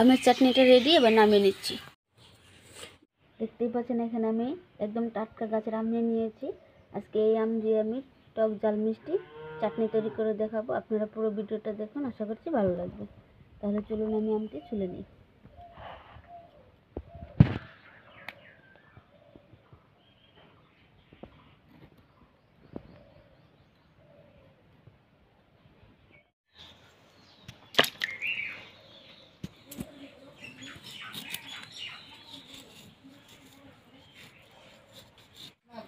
আমের চাটনিটা রেডি, এবার নামিয়ে নিচ্ছি। দেখতেই পাচ্ছেন এখানে আমি একদম টাটকা গাছের আম নিয়েছি। আজকে এই আম দিয়ে আমি টক ঝাল মিষ্টি চাটনি তৈরি করে দেখাবো। আপনারা পুরো ভিডিওটা দেখুন, আশা করছি ভালো লাগবে। তাহলে চলুন আমি আমটি ছুলে নিই।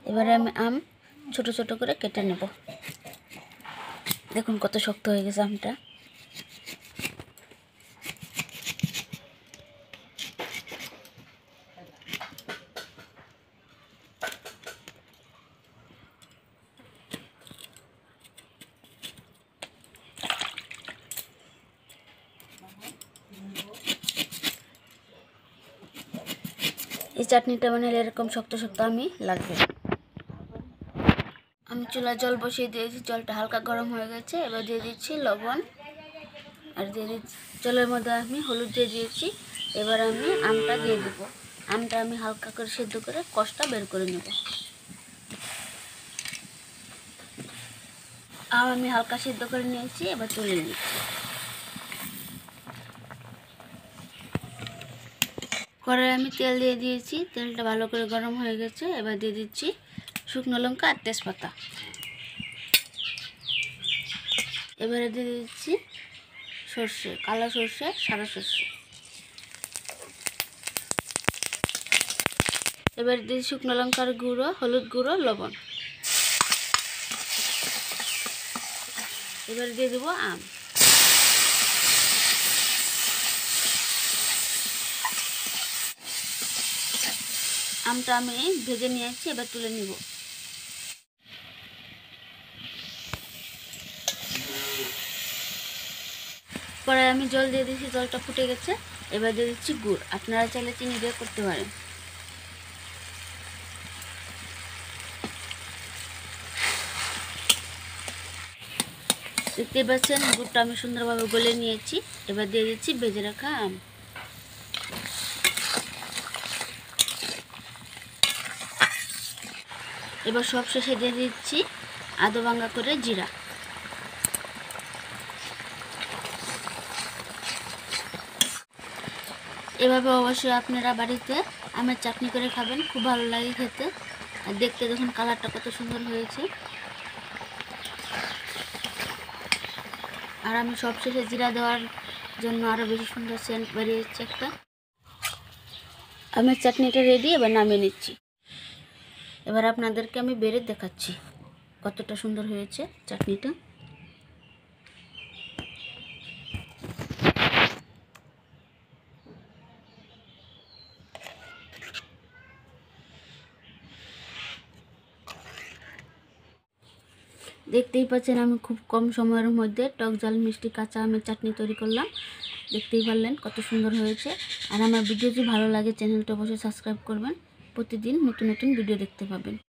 এবারে আমি আম ছোট ছোট করে কেটে নেব। দেখুন কত শক্ত হয়ে গেছে আমটা। এই চাটনিটা বানালে এরকম শক্ত শক্ত আমি লাগবে। আমি চুলায় জল বসিয়ে দিয়েছি, জলটা হালকা গরম হয়ে গেছে। এবার দিয়ে দিচ্ছি লবণ আর দিয়ে দিচ্ছি জলের মধ্যে আমি হলুদ দিয়ে দিয়েছি। এবার আমি আমটা দিয়ে দেবো। আমটা আমি হালকা করে সিদ্ধ করে কষটা বের করে নেব। আম আমি হালকা সিদ্ধ করে নিয়েছি, এবার তুলে নিচ্ছি। কড়াইয়ে আমি তেল দিয়ে দিয়েছি, তেলটা ভালো করে গরম হয়ে গেছে। এবার দিয়ে দিচ্ছি শুকনো লঙ্কা আর তেজপাতা। এবারে দিয়ে দিচ্ছি সর্ষে, কালো সর্ষে, সাদা সর্ষে। এবার দিয়ে শুকনো লঙ্কার গুঁড়ো, হলুদ গুঁড়ো, লবণ। এবার দিয়ে দেবো আম। আমটা আমি ভেজে নিয়েছি, এবার তুলে নিব। পরে আমি জল দিয়ে দিয়েছি, জলটা ফুটে গেছে। এবার দিয়ে দিচ্ছি গুড়। আপনারা চাইলে চিনি দিয়ে করতে পারেন। দেখতে পাচ্ছেন গুড়টা আমি সুন্দরভাবে গলে নিয়েছি। এবার দিয়ে দিচ্ছি ভেজে রাখা আম। এবার সব শেষে দিয়ে দিচ্ছি আধা ভাঙা করে জিরা। এভাবে অবশ্যই আপনারা বাড়িতে আমের চাটনি করে খাবেন, খুব ভালো লাগে খেতে। আর দেখতে দেখুন কালারটা কত সুন্দর হয়েছে। আর আমি সবশেষে জিরা দেওয়ার জন্য আরও বেশি সুন্দর সেন্ট বেরিয়েছে একটা। আমের চাটনিটা রেডি, এবার নামিয়ে নিচ্ছি। এবার আপনাদেরকে আমি বেড়ে দেখাচ্ছি কতটা সুন্দর হয়েছে চাটনিটা। দেখতেই পাচ্ছেন আমি খুব কম সময়ের মধ্যে টক ঝাল মিষ্টি কাঁচা আমের চাটনি তৈরি করলাম। দেখতেই পারলেন কত সুন্দর হয়েছে। আর আমার ভিডিও যদি ভালো লাগে চ্যানেলটা অবশ্যই সাবস্ক্রাইব করবেন। প্রতিদিন নতুন নতুন ভিডিও দেখতে পাবেন।